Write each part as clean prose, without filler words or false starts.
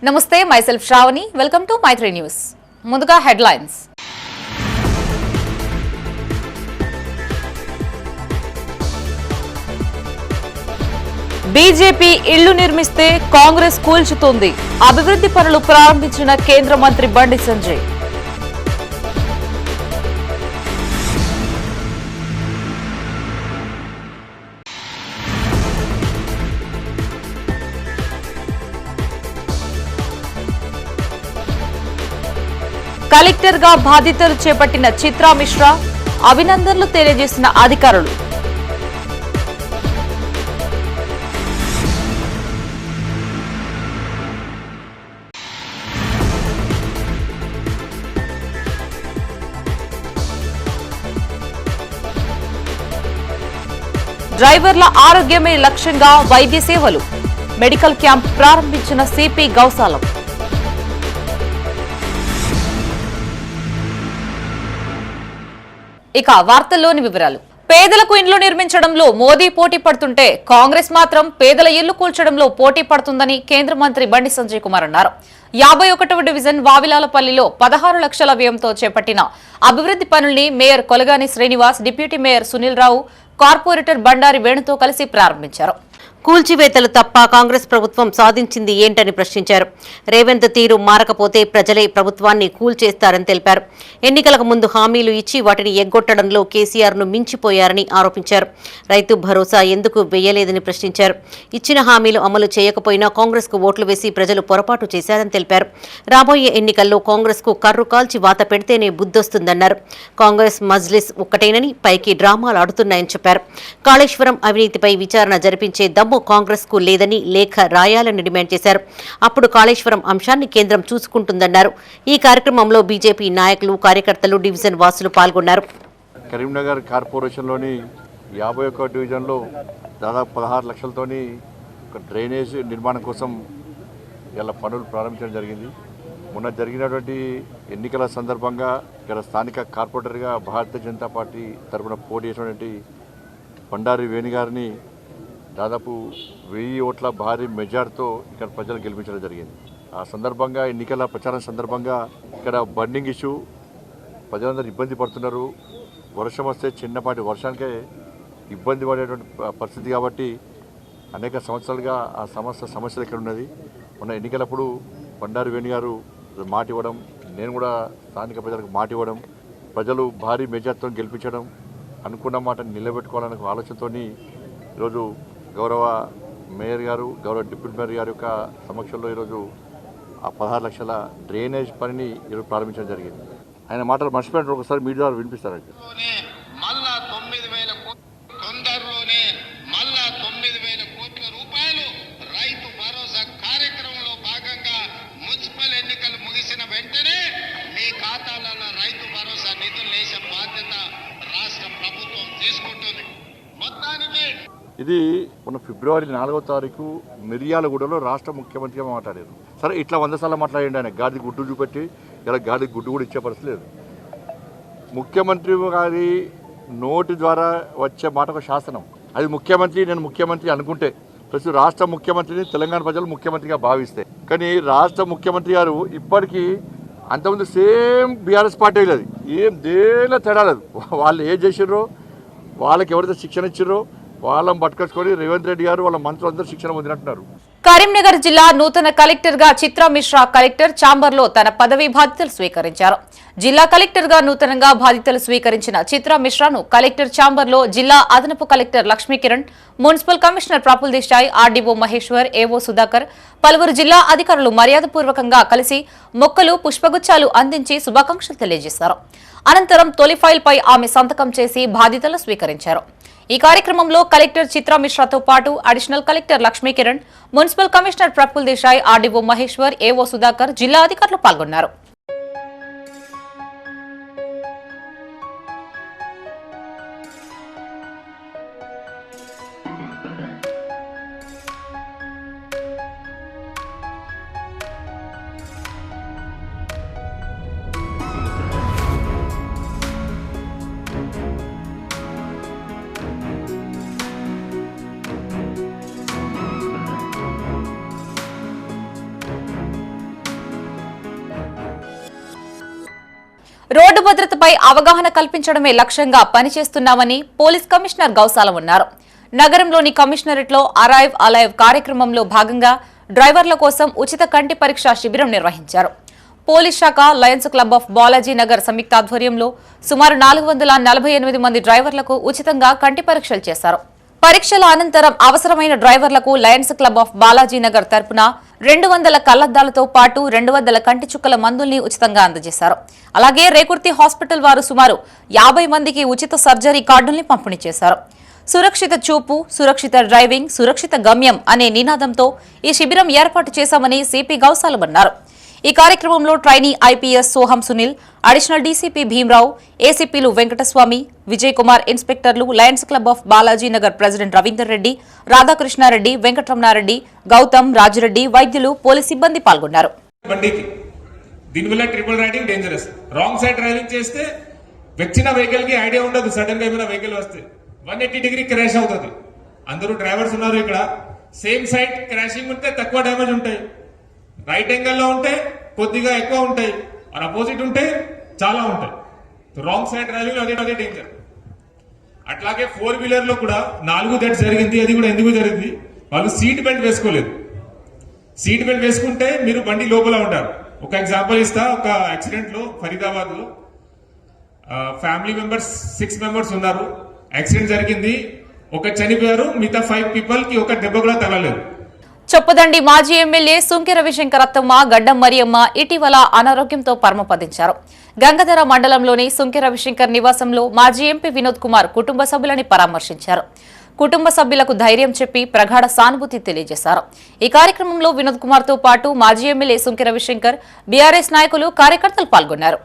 నమస్తే myself Sravani welcome to Maitri news. ముందుగా headlines. BJP ఇళ్లు నిర్మిస్తే కాంగ్రెస్ కూల్చుతోంది. అభివృద్ధి పనులు ప్రారంభించిన కేంద్ర మంత్రి బండి సంజయ్. కలెక్టర్ గా బాధ్యతలు చేపట్టిన చిత్రా మిశ్రా అభినందనలు తెలియజేసిన అధికారులు. డ్రైవర్ల ఆరోగ్యమే లక్ష్యంగా వైద్య సేవలు. మెడికల్ క్యాంప్ ప్రారంభించిన సిపి గౌసాలం. ఇక వార్తల్లోని వివరాలు. పేదలకు ఇండ్లు నిర్మించడంలో మోదీ పోటీ పడుతుంటే కాంగ్రెస్ మాత్రం పేదల ఇళ్లు కూల్చడంలో పోటీ పడుతుందని కేంద్ర మంత్రి బండి సంజయ్ కుమార్ అన్నారు. 51వ డివిజన్ వావిలాలపల్లిలో 16 లక్షల వ్యయంతో చేపట్టిన అభివృద్ధి పనుల్ని mayor Kolagani Srinivas, deputy mayor Sunil Rao, corporator Bandari వేణుతో కలిసి ప్రారంభించారు. కూల్చివేతలు తప్ప కాంగ్రెస్ ప్రభుత్వం సాధించింది ఏంటని ప్రశ్నించారు. రేవంత్ తీరు మారకపోతే ప్రజలే ప్రభుత్వాన్ని కూల్చేస్తారని తెలిపారు. ఎన్నికలకు ముందు హామీలు ఇచ్చి వాటిని ఎగ్గొట్టడంలో కేసీఆర్ ను మించిపోయారని ఆరోపించారు. రైతు భరోసా ఎందుకు వేయలేదని ప్రశ్నించారు. ఇచ్చిన హామీలు అమలు చేయకపోయినా కాంగ్రెస్ కు ఓట్లు వేసి ప్రజలు పొరపాటు చేశారని తెలిపారు. రాబోయే ఎన్నికల్లో కాంగ్రెస్ కు కర్రు కాల్చి వాత పెడితేనే బుద్ధొస్తుందన్నారు. కాంగ్రెస్ మజ్లిస్ ఒక్కటేనని పైకి డ్రామాలు ఆడుతున్నాయని చెప్పారు. కాళేశ్వరం అవినీతిపై విచారణ జరిపించే దమ్ము కాంగ్రెస్ కు లేదని లేఖ రాయాలని డిమాండ్ చేశారు. అప్పుడు కాళేశ్వరం అంశాన్ని కేంద్రం చూసుకుంటుందన్నారు. ఈ కార్యక్రమంలో బీజేపీ నాయకులు, కార్యకర్తలు, డివిజన్ వాసులు పాల్గొన్నారు. కరీంనగర్ కార్పొరేషన్లోని 51 డివిజన్లో దాదాపు 16 లక్షలతోని ఒక డ్రైనేజ్ నిర్మాణం కోసం ఇలా పనులు ప్రారంభించడం జరిగింది. మొన్న జరిగినటువంటి ఎన్నికల సందర్భంగా ఇక్కడ స్థానిక కార్పొరేటర్గా భారతీయ జనతా పార్టీ తరఫున పోటీ చేసినటువంటి బండారి వేణు గారిని దాదాపు 1000 ఓట్ల భారీ మెజార్టీతో ఇక్కడ ప్రజలు గెలిపించడం జరిగింది. ఆ సందర్భంగా ఎన్నికల ప్రచారం సందర్భంగా ఇక్కడ బండింగ్ ఇష్యూ ప్రజలందరూ ఇబ్బంది పడుతున్నారు. వర్షం వస్తే చిన్నపాటి వర్షానికే ఇబ్బంది పడేటువంటి పరిస్థితి కాబట్టి అనేక సంవత్సరాలుగా ఆ సమస్యలు ఇక్కడ ఉన్నది. మొన్న ఎన్నికలప్పుడు బండారి వేణు గారు మాట ఇవ్వడం, నేను కూడా స్థానిక ప్రజలకు మాట ఇవ్వడం, ప్రజలు భారీ మెజార్టీతో గెలిపించడం, అనుకున్న మాట నిలబెట్టుకోవాలనే ఆలోచనతో ఈరోజు గౌరవ మేయర్ గారు, గౌరవ డిప్యూటీ మేయర్ గారి యొక్క సమక్షంలో ఈరోజు ఆ 16 లక్షల డ్రైనేజ్ పనిని ఈరోజు ప్రారంభించడం జరిగింది. ఆయన మాటలు మర్చిపోయినట్టు ఒకసారి మీడియా ద్వారా వినిపిస్తారండి. మళ్ళా 9,000 కోట్ల రూపాయలు రైతు భరోసా కార్యక్రమంలో భాగంగా మున్సిపల్ ఎన్నికలు ముగిసిన వెంటనే మీ ఖాతాలలో రైతు భరోసా నిధులు వేసే బాధ్యత రాష్ట్ర ప్రభుత్వం తీసుకుంటుంది. మొత్తానికి ఇది మొన్న ఫిబ్రవరి 4వ తారీఖు మిర్యాలగూడలో రాష్ట్ర ముఖ్యమంత్రిగా మాట్లాడారు. సరే, ఇట్లా 100 సార్లు మాట్లాడండి. ఆయన గాడి గుడ్డు చూపెట్టి ఇలా గాడి గుడ్డు కూడా ఇచ్చే పరిస్థితి లేదు. ముఖ్యమంత్రి గారి నోటి ద్వారా వచ్చే మాట ఒక శాసనం. అది ముఖ్యమంత్రి, నేను ముఖ్యమంత్రి అనుకుంటే ప్రస్తుతం రాష్ట్ర ముఖ్యమంత్రిని తెలంగాణ ప్రజలు ముఖ్యమంత్రిగా భావిస్తే, కానీ రాష్ట్ర ముఖ్యమంత్రి గారు ఇప్పటికీ అంతకుముందు సేమ్ బీఆర్ఎస్ పార్టీ లేదు, ఏం దేనిలో తేడా లేదు. వాళ్ళు ఏం చేసిర్రో, వాళ్ళకి ఎవరైతే శిక్షణ ఇచ్చిర్రో వాళ్ళని పట్టుకొచ్చుకొని రేవంత్ రెడ్డి గారు వాళ్ళ మంత్రులందరూ శిక్షణ పొందినట్టున్నారు. కరీంనగర్ జిల్లా నూతన కలెక్టర్ గా చిత్రా మిశ్రా కలెక్టర్ ఛాంబర్ లో తన పదవీ బాధ్యతలు స్వీకరించారు. జిల్లా కలెక్టర్ గా నూతనంగా బాధ్యతలు స్వీకరించిన చిత్రా మిశ్రాను కలెక్టర్ ఛాంబర్ లో జిల్లా అదనపు collector Lakshmikiran, municipal commissioner Praful Desai, RDO Maheshwar, ఏవో సుధాకర్, పలువురు జిల్లా అధికారులు మర్యాదపూర్వకంగా కలిసి మొక్కలు, పుష్పగుచ్చాలు అందించి శుభాకాంక్షలు తెలియజేశారు. అనంతరం తొలి ఫైల్ పై ఆమె సంతకం చేసి బాధ్యతలు స్వీకరించారు. ఈ కార్యక్రమంలో కలెక్టర్ చిత్రా మిశ్రాతో పాటు additional collector Lakshmikiran, municipal commissioner Praful Desai, RDO Maheshwar, ఏవో సుధాకర్, జిల్లా అధికారులు పాల్గొన్నారు. రోడ్డు భద్రతపై అవగాహన కల్పించడమే లక్ష్యంగా పనిచేస్తున్నామని పోలీస్ కమిషనర్ గౌసాలం అన్నారు. నగరంలోని కమిషనరేట్లో అరైవ్ అలైవ్ కార్యక్రమంలో భాగంగా డ్రైవర్ల కోసం ఉచిత కంటి పరీక్ష శిబిరం నిర్వహించారు. పోలీస్ శాఖ lions club of Balaji Nagar సంయుక్త ఆధ్వర్యంలో సుమారు 448 మంది డ్రైవర్లకు ఉచితంగా కంటి పరీక్షలు చేశారు. పరీక్షల అనంతరం అవసరమైన డ్రైవర్లకు Lions club of Balaji Nagar తరపున 200 కళ్లద్దాలతో పాటు 200 కంటి చుక్కల మందుల్ని ఉచితంగా అందజేశారు. అలాగే రేకుర్తి హాస్పిటల్ వారు సుమారు 50 మందికి ఉచిత సర్జరీ కార్డుల్ని పంపిణీ చేశారు. సురక్షిత చూపు, సురక్షిత డ్రైవింగ్, సురక్షిత గమ్యం అనే నినాదంతో ఈ శిబిరం ఏర్పాటు చేశామని సిపి గౌసాలం అన్నారు. ఈ కార్యక్రమంలో trainee IPS Soham Sunil, additional DCP Bhimarao, ఏసీపీలు వెంకటస్వామి, విజయ్ కుమార్, ఇన్స్పెక్టర్లు, lions club of Balaji Nagar president Ravinder Reddy, Radhakrishna Reddy, Venkataramana Reddy, Gautam, Raji Reddy, వైద్యులు, పోలీస్ సిబ్బంది పాల్గొన్నారు. దీనివల్ల triple riding dangerous. Wrong side driving చేస్తే వచ్చిన వెహికల్ కి ఐడియా ఉండదు. సడన్ గా ఏమైనా వెహికల్ వస్తే 180 డిగ్రీ క్రాష్ అవుతుంది. అందరూ డ్రైవర్స్ ఉన్నారు ఇక్కడ. సేమ్ సైడ్ క్రాషింగ్ ఉంటే తక్కువ డ్యామేజ్ ఉంటాయి, రైట్ యాంగిల్ లో ఉంటే కొద్దిగా ఎక్కువ ఉంటాయి, আর అపోజిట్ ఉంటే చాలా ఉంటాయి. రాంగ్ సైడ్ డ్రైవింగ్ లో అదే డేంజర్. అట్లాగే 4 వీలర్ లో కూడా 4 డెత్ జరిగింది. అది కూడా ఎందుకు జరిగింది? వాళ్ళు సీట్ బెల్ట్ వేసుకోలేదు. సీట్ బెల్ట్ వేసుకుంటే మీరు బండి లోపల ఉంటారు. ఒక ఎగ్జాంపుల్ ఇస్తా. ఒక యాక్సిడెంట్ లో ఫరీదాబాద్ లో ఫ్యామిలీ మెంబర్స్ 6 మెంబర్స్ ఉన్నారు. యాక్సిడెంట్ జరిగింది, ఒక చనిపోయారు, మిగతా 5 పీపుల్ కి ఒక దెబ్బ కూడా తగలలేదు. చొప్పదండి మాజీ ఎమ్మెల్యే సుంకె రవిశంకర్ అత్తమ్మ గడ్డం మరియమ్మ ఇటీవల అనారోగ్యంతో పరమపదించారు. గంగాధర మండలంలోని సుంకె రవిశంకర్ నివాసంలో మాజీ ఎంపీ వినోద్ కుమార్ కుటుంబ సభ్యులని పరామర్శించారు. కుటుంబ సభ్యులకు ధైర్యం చెప్పి ప్రగాఢ సానుభూతి తెలియజేశారు. ఈ కార్యక్రమంలో వినోద్ కుమార్ తో పాటు మాజీ ఎమ్మెల్యే సుంకె రవిశంకర్, బీఆర్ఎస్ నాయకులు, కార్యకర్తలు పాల్గొన్నారు.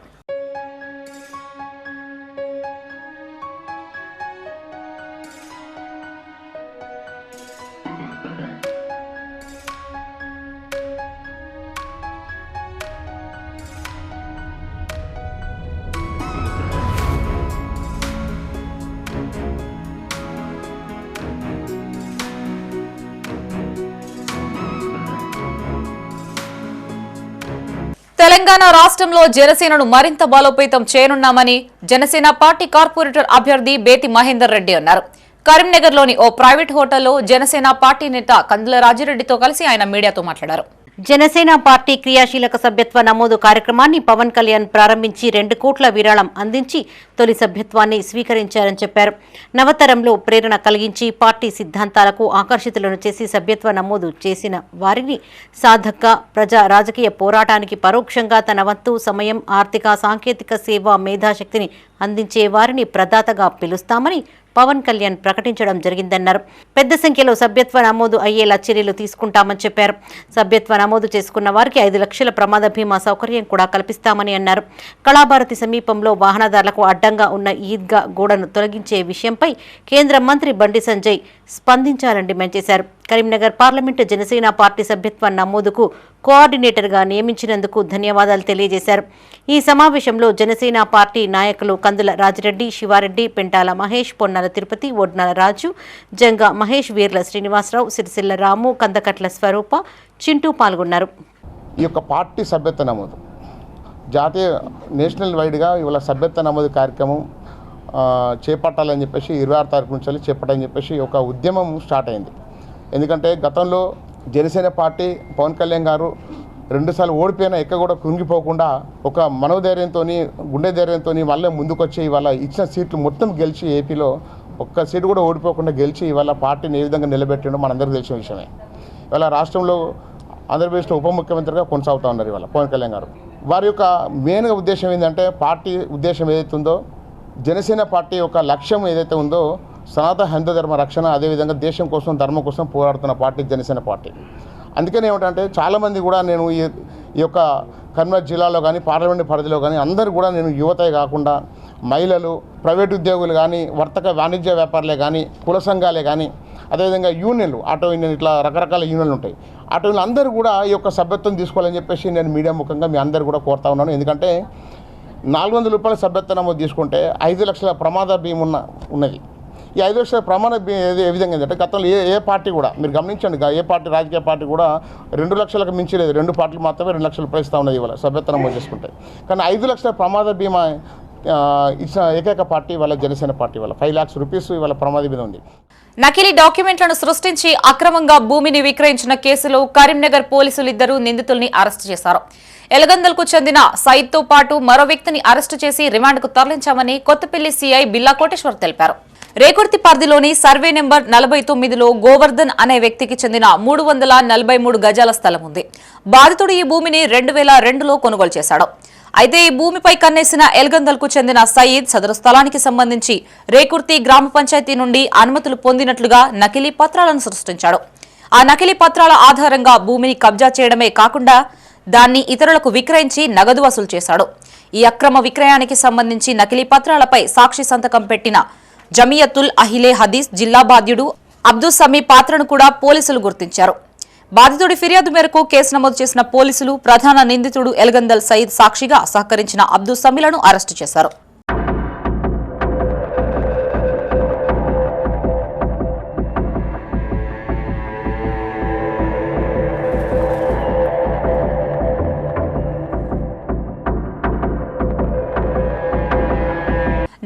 తెలంగాణ రాష్ట్రంలో జనసేనను మరింత బలోపేతం చేయనున్నామని జనసేన పార్టీ కార్పొరేటర్ అభ్యర్థి బేతి మహేందర్ రెడ్డి అన్నారు. కరీంనగర్లోని ఓ ప్రైవేట్ హోటల్లో జనసేన పార్టీ నేత కందుల రాజిరెడ్డితో కలిసి ఆయన మీడియాతో మాట్లాడారు. జనసేన పార్టీ క్రియాశీలక సభ్యత్వ నమోదు కార్యక్రమాన్ని పవన్ కళ్యాణ్ ప్రారంభించి 2 కోట్ల విరాళం అందించి తొలి సభ్యత్వాన్ని స్వీకరించారని చెప్పారు. నవతరంలో ప్రేరణ కలిగించి పార్టీ సిద్ధాంతాలకు ఆకర్షితులను చేసి సభ్యత్వ నమోదు చేసిన వారిని సాధక ప్రజా రాజకీయ పోరాటానికి పరోక్షంగా తన వంతు సమయం, ఆర్థిక, సాంకేతిక సేవ, మేధాశక్తిని అందించే వారిని ప్రదాతగా పిలుస్తామని పవన్ కళ్యాణ్ ప్రకటించడం జరిగిందన్నారు. పెద్ద సంఖ్యలో సభ్యత్వ నమోదు అయ్యేలా చర్యలు తీసుకుంటామని చెప్పారు. సభ్యత్వ నమోదు చేసుకున్న వారికి 5 లక్షల ప్రమాద బీమా సౌకర్యం కూడా కల్పిస్తామని అన్నారు. కళాభారతి సమీపంలో వాహనదారులకు అడ్డంగా ఉన్న ఈద్గా గోడను తొలగించే విషయంపై కేంద్ర మంత్రి బండి సంజయ్ స్పందించాలని డిమాండ్ చేశారు. కరీంనగర్ పార్లమెంటు జనసేన పార్టీ సభ్యత్వ నమోదుకు కోఆర్డినేటర్గా నియమించినందుకు ధన్యవాదాలు తెలియజేశారు. ఈ సమావేశంలో జనసేన పార్టీ నాయకులు కందుల రాజిరెడ్డి, శివారెడ్డి, పెంటాల మహేష్, పొన్నాల తిరుపతి, ఒడ్నాల రాజు, జంగా మహేష్, వీర్ల శ్రీనివాసరావు, సిరిసిల్ల రాము, కందకట్ల స్వరూప, చింటూ పాల్గొన్నారు. ఈ యొక్క పార్టీ సభ్యత్వ నమోదు జాతీయ నేషనల్ వైడ్గా ఇవాళ సభ్యత్వ నమోదు కార్యక్రమం చేపట్టాలని చెప్పేసి 26 తారీఖు నుంచి చేపట్టాలని చెప్పేసి ఒక ఉద్యమం స్టార్ట్ అయింది. ఎందుకంటే గతంలో జనసేన పార్టీ పవన్ కళ్యాణ్ గారు 2 సార్లు ఓడిపోయినా ఎక్క కూడా కృంగిపోకుండా ఒక మనోధైర్యంతో, గుండె ధైర్యంతో మళ్ళీ ముందుకొచ్చి ఇవాళ ఇచ్చిన సీట్లు మొత్తం గెలిచి ఏపీలో ఒక్క సీటు కూడా ఓడిపోకుండా గెలిచి ఇవాళ పార్టీని ఏ విధంగా నిలబెట్టడం మనందరికీ తెలిసిన విషయమే. ఇవాళ రాష్ట్రంలో ఆంధ్రప్రదేశ్లో ఉప ముఖ్యమంత్రిగా కొనసాగుతూ ఉన్నారు ఇవాళ పవన్ కళ్యాణ్ గారు. వారి యొక్క మెయిన్గా ఉద్దేశం ఏంటంటే పార్టీ ఉద్దేశం ఏదైతే ఉందో, జనసేన పార్టీ యొక్క లక్ష్యం ఏదైతే ఉందో సనాతన హిందూ ధర్మ రక్షణ, అదేవిధంగా దేశం కోసం, ధర్మం కోసం పోరాడుతున్న పార్టీ జనసేన పార్టీ. అందుకని ఏమిటంటే చాలామంది కూడా నేను ఈ యొక్క కర్నూలు జిల్లాలో కానీ పార్లమెంట్ పరిధిలో కానీ అందరూ కూడా నేను యువతే కాకుండా మహిళలు, ప్రైవేట్ ఉద్యోగులు కానీ, వర్తక వాణిజ్య వ్యాపారులే కానీ, కుల సంఘాలే కానీ, అదేవిధంగా యూనియన్లు, ఆటో యూనియన్, ఇట్లా రకరకాల యూనియన్లు ఉంటాయి. ఆటో యూనియన్లు అందరూ కూడా ఈ యొక్క సభ్యత్వం తీసుకోవాలని చెప్పేసి నేను మీడియా ముఖంగా మీ అందరూ కూడా కోరుతా ఉన్నాను. ఎందుకంటే 400 రూపాయల సభ్యత్వ నమోదు తీసుకుంటే 5 లక్షల ప్రమాద బీమా ఉన్నది. ఈ 5 లక్షల ప్రమాణ ఏ విధంగా ఏంటంటే గతంలో ఏ పార్టీ కూడా మీరు గమనించండి, ఏ పార్టీ రాజకీయ పార్టీ కూడా 2 లక్షలకు మించి లేదు. 2 పార్టీలు మాత్రమే 2 లక్షలు ప్రస్తుతం ఉన్నది ఇవాళ సభ్యత్వం నమోదు చేసుకుంటాయి. కానీ 5 లక్షల ప్రమాద బీమా ఇచ్చిన ఏకైక పార్టీ వాళ్ళ జనసేన పార్టీ వాళ్ళ 5 lakhs రూపీస్ ఇవాళ ప్రమాద బీమా ఉంది. నకిలీ డాక్యుమెంట్లను సృష్టించి అక్రమంగా భూమిని విక్రయించిన కేసులో కరీంనగర్ పోలీసులు 2 నిందితుల్ని అరెస్టు చేశారు. ఎలగందల్కు చెందిన సయీద్తో పాటు మరో వ్యక్తిని అరెస్టు చేసి రిమాండ్కు తరలించామని కొత్తపల్లి సీఐ బిల్లా కోటేశ్వర్ తెలిపారు. రేకుర్తి పరిధిలోని సర్వే నెంబర్ 49లో గోవర్ధన్ అనే వ్యక్తికి చెందిన 343 గజాల స్థలం ఉంది. బాధితుడు ఈ భూమిని 2002లో కొనుగోలు చేశాడు. అయితే ఈ భూమిపై కన్నేసిన ఎల్గందల్కు చెందిన సయీద్ సదరు స్థలానికి సంబంధించి రేకుర్తి గ్రామ పంచాయతీ నుండి అనుమతులు పొందినట్లుగా నకిలీ పత్రాలను సృష్టించాడు. ఆ నకిలీ పత్రాల ఆధారంగా భూమిని కబ్జా చేయడమే కాకుండా దాన్ని ఇతరులకు విక్రయించి నగదు వసూలు చేశాడు. ఈ అక్రమ విక్రయానికి సంబంధించి నకిలీ పత్రాలపై సాక్షి సంతకం పెట్టిన జమియతుల్ అహిలే హదీస్ జిల్లా బాధ్యుడు అబ్దుల్ సమీ పాత్రను కూడా పోలీసులు గుర్తించారు. బాధితుడి ఫిర్యాదు మేరకు కేసు నమోదు చేసిన పోలీసులు ప్రధాన నిందితుడు ఎల్గందల్ సయీద్ సాక్షిగా సహకరించిన అబ్దుల్ సమీలను అరెస్టు చేశారు.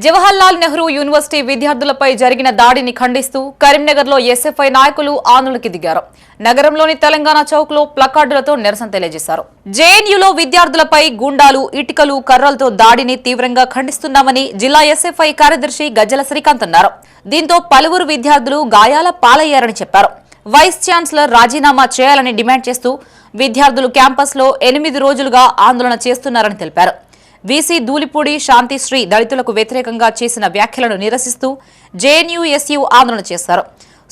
జవహర్లాల్ నెహ్రూ యూనివర్సిటీ విద్యార్థులపై జరిగిన దాడిని ఖండిస్తూ కరీంనగర్లో ఎస్ఎఫ్ఐ నాయకులు ఆందోళనకి దిగారు. నగరంలోని తెలంగాణ చౌక్లో ప్లకార్డులతో నిరసన తెలియజేశారు. జేఎన్యూలో విద్యార్థులపై గుండాలు, ఇటుకలు, కర్రలతో దాడిని తీవ్రంగా ఖండిస్తున్నామని జిల్లా ఎస్ఎఫ్ఐ కార్యదర్శి గజ్జల శ్రీకాంత్ అన్నారు. దీంతో పలువురు విద్యార్థులు గాయాల పాలయ్యారని చెప్పారు. వైస్ ఛాన్సలర్ రాజీనామా చేయాలని డిమాండ్ చేస్తూ విద్యార్థులు క్యాంపస్లో 8 రోజులుగా ఆందోళన చేస్తున్నారని తెలిపారు. వీసీ ధూళిపూడి శాంతిశ్రీ దళితులకు వ్యతిరేకంగా చేసిన వ్యాఖ్యలను నిరసిస్తూ జేఎన్యూఎస్యూ ఆందోళన చేశారు.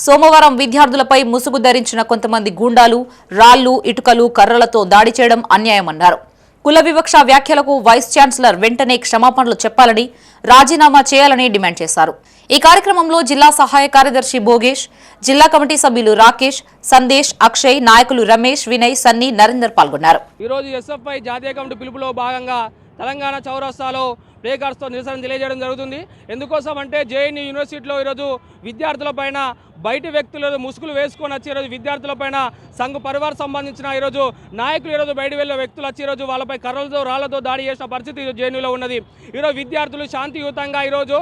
సోమవారం విద్యార్థులపై ముసుగు ధరించిన కొంతమంది గూండాలు రాళ్లు, ఇటుకలు, కర్రలతో దాడి చేయడం అన్యాయమన్నారు. కుల వివక్ష వ్యాఖ్యలకు వైస్ ఛాన్సలర్ వెంటనే క్షమాపణలు చెప్పాలని, రాజీనామా చేయాలని డిమాండ్ చేశారు. ఈ కార్యక్రమంలో జిల్లా సహాయ కార్యదర్శి భోగేష్, జిల్లా కమిటీ సభ్యులు రాకేష్, సందేశ్, అక్షయ్, నాయకులు రమేష్, వినయ్, సన్నీ, నరేందర్ పాల్గొన్నారు. ఈ రోజు ఎస్ఎఫ్ఐ జాతీయ కమిటీ పిలుపులో భాగంగా తెలంగాణ చౌరస్తాలో ప్లేకార్డ్స్తో నిరసన తెలియజేయడం జరుగుతుంది. ఎందుకోసం అంటే జేఎన్యూ యూనివర్సిటీలో ఈరోజు విద్యార్థులపైన బయటి వ్యక్తులు ముసుగులు వేసుకొని వచ్చి ఈరోజు విద్యార్థులపైన సంఘ పరివార్ సంబంధించిన ఈరోజు నాయకులు ఈరోజు బయట వెళ్ళే వ్యక్తులు వచ్చి ఈరోజు వాళ్ళపై కర్రలతో రాళ్లతో దాడి చేసిన పరిస్థితి జేఎన్యూలో ఉన్నది. ఈరోజు విద్యార్థులు శాంతియుతంగా ఈరోజు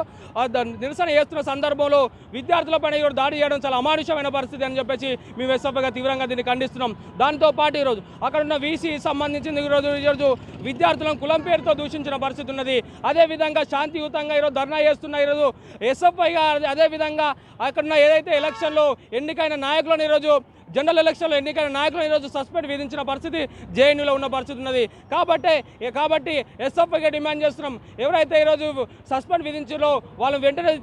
నిరసన చేస్తున్న సందర్భంలో విద్యార్థులపైన ఈరోజు దాడి చేయడం చాలా అమానుషమైన పరిస్థితి అని చెప్పేసి మేము ఎస్ఎఫ్ఐగా తీవ్రంగా దీన్ని ఖండిస్తున్నాం. దాంతోపాటు ఈరోజు అక్కడ ఉన్న వీసీ సంబంధించింది ఈరోజు విద్యార్థులను కులం పేరుతో దూషించిన పరిస్థితి ఉన్నది. అదేవిధంగా శాంతియుతంగా ఈరోజు ధర్నా చేస్తున్న ఈరోజు ఎస్ఎఫ్ఐగా అదేవిధంగా అక్కడున్న ఏదైతే ఎలక్షన్లో ఎన్నికైన నాయకులను ఈరోజు జనరల్ ఎలక్షన్లో ఎన్నికైన నాయకులను ఈరోజు సస్పెండ్ విధించిన పరిస్థితి జేఎన్యూలో ఉన్న పరిస్థితి ఉన్నది. కాబట్టి ఎస్ఎఫ్ఐగా డిమాండ్ చేస్తున్నాం, ఎవరైతే ఈరోజు సస్పెండ్ విధించారో వాళ్ళని వెంటనే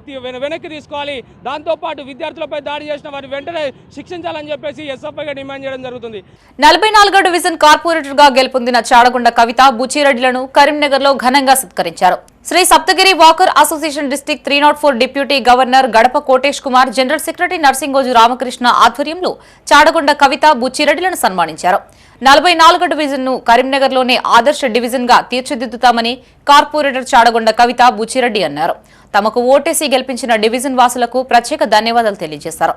వెనక్కి తీసుకోవాలి. దాంతోపాటు విద్యార్థులపై దాడి చేసిన వారిని వెంటనే శిక్షించాలని చెప్పేసి ఎస్ఎఫ్ఐగా డిమాండ్ చేయడం జరుగుతుంది. 44వ డివిజన్ కార్పొరేటర్ గా గెలుపొందిన చాడగొండ కవిత, బుచ్చిరెడ్డిలను కరీంనగర్ లో ఘనంగా సత్కరించారు. Sri Saptagiri walker association district 304 deputy governor Gadapa Kotesh Kumar, general secretary Narsingoju Ramakrishna ఆధ్వర్యంలో చాడగొండ కవిత, బుచ్చిరెడ్డిలను సన్మానించారు. 44వ డివిజన్ ను కరీంనగర్లోనే ఆదర్శ డివిజన్ గా తీర్చిదిద్దుతామని కార్పొరేటర్ చాడగొండ కవిత, బుచ్చిరెడ్డి అన్నారు. తమకు ఓటేసి గెలిపించిన డివిజన్ వాసులకు ప్రత్యేక ధన్యవాదాలు తెలియజేశారు.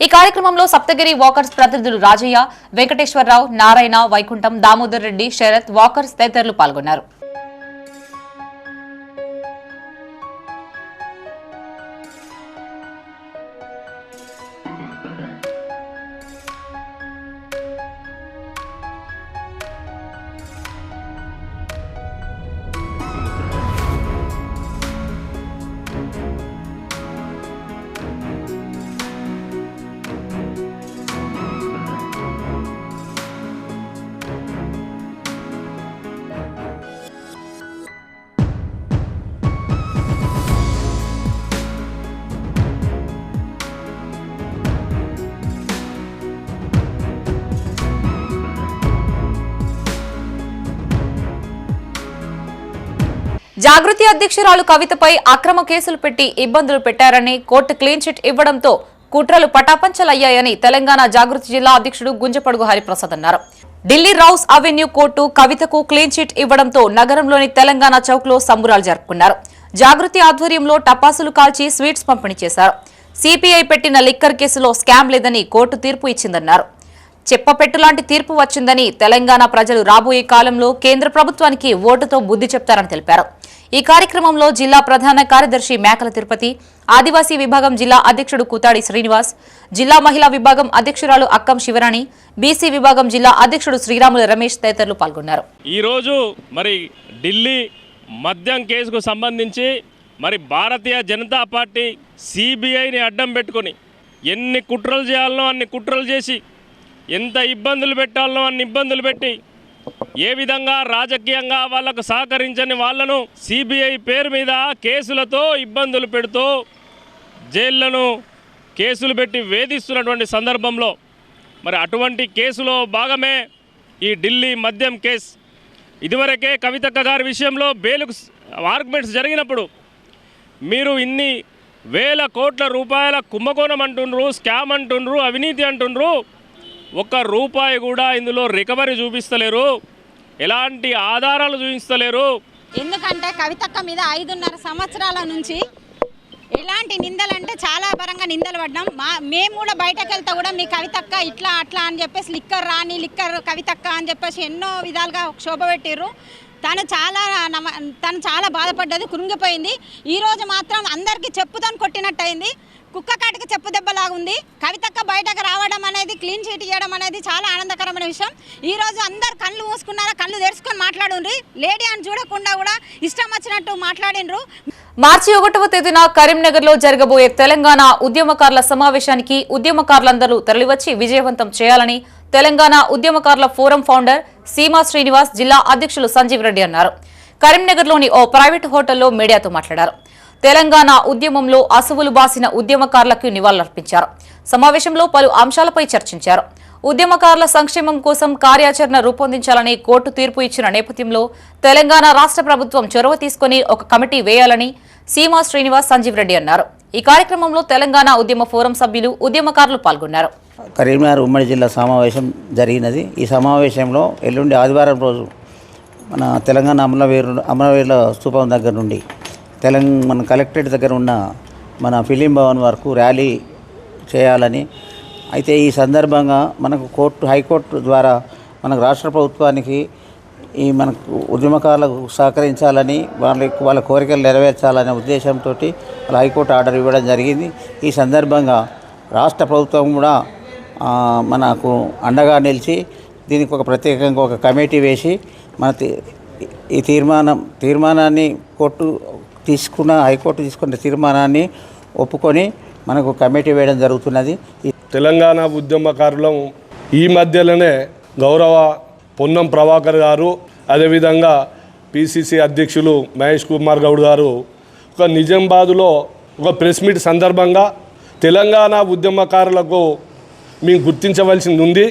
ఈ కార్యక్రమంలో సప్తగిరి వాకర్స్ ప్రతినిధులు రాజయ్య, వెంకటేశ్వరరావు, నారాయణ, వైకుంఠం, దామోదర్ రెడ్డి, శరత్, వాకర్స్ తదితరులు పాల్గొన్నారు. జాగృతి అధ్యక్షురాలు కవితపై అక్రమ కేసులు పెట్టి ఇబ్బందులు పెట్టారని కోర్టు క్లీన్ చిట్ ఇవ్వడంతో కుట్రలు పటాపంచలయ్యాయని తెలంగాణ జాగృతి జిల్లా అధ్యక్షుడు గుంజపడుగు హరిప్రసాద్ అన్నారు. ఢిల్లీ రౌస్ అవెన్యూ కోర్టు కవితకు క్లీన్ చిట్ ఇవ్వడంతో నగరంలోని తెలంగాణ చౌక్ లో సంబురాలు జరుపుకున్నారు. జాగృతి ఆధ్వర్యంలో టపాసులు కాల్చి స్వీట్స్ పంపిణీ చేశారు. సిపిఐ పెట్టిన లిక్కర్ కేసులో స్కామ్ లేదని కోర్టు తీర్పు ఇచ్చిందన్నారు. చెప్పపెట్టులాంటి తీర్పు వచ్చిందని తెలంగాణ ప్రజలు రాబోయే కాలంలో కేంద్ర ప్రభుత్వానికి ఓటుతో బుద్ధి చెప్తారని తెలిపారు. ఈ కార్యక్రమంలో జిల్లా ప్రధాన కార్యదర్శి మేకల తిరుపతి, ఆదివాసీ విభాగం జిల్లా అధ్యక్షుడు కుతాడి శ్రీనివాస్, జిల్లా మహిళా విభాగం అధ్యక్షురాలు అక్కం శివరాణి, బీసీ విభాగం జిల్లా అధ్యక్షుడు శ్రీరాముల రమేష్ తదితరులు పాల్గొన్నారు. ఈరోజు మరి ఢిల్లీ మద్యం కేసుకు సంబంధించి మరి భారతీయ జనతా పార్టీ సిబిఐని అడ్డం పెట్టుకొని ఎన్ని కుట్రలు చేయాలనో అన్ని కుట్రలు చేసి, ఎంత ఇబ్బందులు పెట్టాలనో అన్ని ఇబ్బందులు పెట్టి, ఏ విధంగా రాజకీయంగా వాళ్లకు సహకరించని వాళ్లను సిబిఐ పేరు మీద కేసులతో ఇబ్బందులు పెడుతూ జైళ్లను కేసులు పెట్టి వేధిస్తున్నటువంటి సందర్భంలో మరి అటువంటి కేసులో భాగమే ఈ ఢిల్లీ మద్యం కేసు. ఇదివరకే కవితక్క గారి విషయంలో బెయిల్కు ఆర్గ్యుమెంట్స్ జరిగినప్పుడు మీరు ఇన్ని వేల కోట్ల రూపాయల కుంభకోణం అంటుండ్రు, స్కామ్ అంటుండ్రు, అవినీతి అంటుండ్రు, ఒక్క రూపాయి కూడా ఇందులో రికవరీ చూపిస్తలేరు, ఎలాంటి ఆధారాలు చూపిస్తలేరు. ఎందుకంటే కవితక్క మీద 5.5 సంవత్సరాల నుంచి ఎలాంటి నిందలంటే చాలా పరంగా నిందలు పడ్డాం. మేము కూడా బయటకు వెళ్తా కూడా మీ కవితక్క ఇట్లా అట్లా అని చెప్పేసి లిక్కర్ కవితక్క అని చెప్పేసి ఎన్నో విధాలుగా శోభ పెట్టిర్రు. తను చాలా బాధపడ్డది, కురింగిపోయింది. ఈరోజు మాత్రం అందరికీ చెప్పుతోని కొట్టినట్టయింది, కుక్క కాటికి చెప్పు దెబ్బలాగా ఉంది. కవితక్క బయటకు రావడం అనేది, క్లీన్ చీట్ ఇవ్వడం అనేది చాలా ఆనందకరమైన విషయం. ఈరోజు అందరు కళ్ళు మూసుకున్నారా, కళ్ళు తెరుచుకొని మాట్లాడుండ్రి, లేడీ అని చూడకుండా కూడా ఇష్టం వచ్చినట్టు మాట్లాడిండ్రు. మార్చి 1వ తేదీన కరీంనగర్ లో జరగబోయే తెలంగాణ ఉద్యమకారుల సమావేశానికి ఉద్యమకారులందరూ తరలివచ్చి విజయవంతం చేయాలని తెలంగాణ ఉద్యమకారుల ఫోరం ఫౌండర్ సీమా శ్రీనివాస్, జిల్లా అధ్యక్షులు సంజీవ్ రెడ్డి అన్నారు. కరీంనగర్లోని ఓ ప్రైవేట్ హోటల్లో మీడియాతో మాట్లాడారు. తెలంగాణ ఉద్యమంలో అసువులు బాసిన ఉద్యమకారులకు నివాళులర్పించారు. సమావేశంలో పలు అంశాలపై చర్చించారు. ఉద్యమకారుల సంక్షేమం కోసం కార్యాచరణ రూపొందించాలని కోర్టు తీర్పు ఇచ్చిన నేపథ్యంలో తెలంగాణ రాష్ట్ర ప్రభుత్వం చొరవ తీసుకుని ఒక కమిటీ వేయాలని సీమా శ్రీనివాస్, సంజీవ్ రెడ్డి అన్నారు. ఈ కార్యక్రమంలో తెలంగాణ ఉద్యమ ఫోరం సభ్యులు, ఉద్యమకారులు పాల్గొన్నారు. కరీంనగర్ ఉమ్మడి జిల్లా జరిగినది. ఈ సమావేశంలో ఎల్లుండి ఆదివారం రోజు మన తెలంగాణ అమరవీరుల స్తూపం దగ్గర నుండి మన కలెక్టరేట్ దగ్గర ఉన్న మన ఫిలిం భవన్ వరకు ర్యాలీ చేయాలని, అయితే ఈ సందర్భంగా మనకు హైకోర్టు ద్వారా మనకు రాష్ట్ర ప్రభుత్వానికి మనకు ఉద్యమకారులకు సహకరించాలని, వాళ్ళ కోరికలు నెరవేర్చాలనే ఉద్దేశంతో హైకోర్టు ఆర్డర్ ఇవ్వడం జరిగింది. ఈ సందర్భంగా రాష్ట్ర ప్రభుత్వం కూడా మనకు అండగా నిలిచి దీనికి ఒక ప్రత్యేకంగా ఒక కమిటీ వేసి మన ఈ తీర్మానాన్ని హైకోర్టు తీసుకున్న తీర్మానాన్ని ఒప్పుకొని మనకు కమిటీ వేయడం జరుగుతున్నది. తెలంగాణ ఉద్యమకారులం ఈ మధ్యలోనే గౌరవ పొన్నం ప్రభాకర్ గారు, అదేవిధంగా పిసిసి అధ్యక్షులు మహేష్ కుమార్ గౌడ్ గారు ఒక నిజామాబాద్లో ఒక ప్రెస్ మీట్ సందర్భంగా తెలంగాణ ఉద్యమకారులకు మేము గుర్తించవలసింది ఉంది,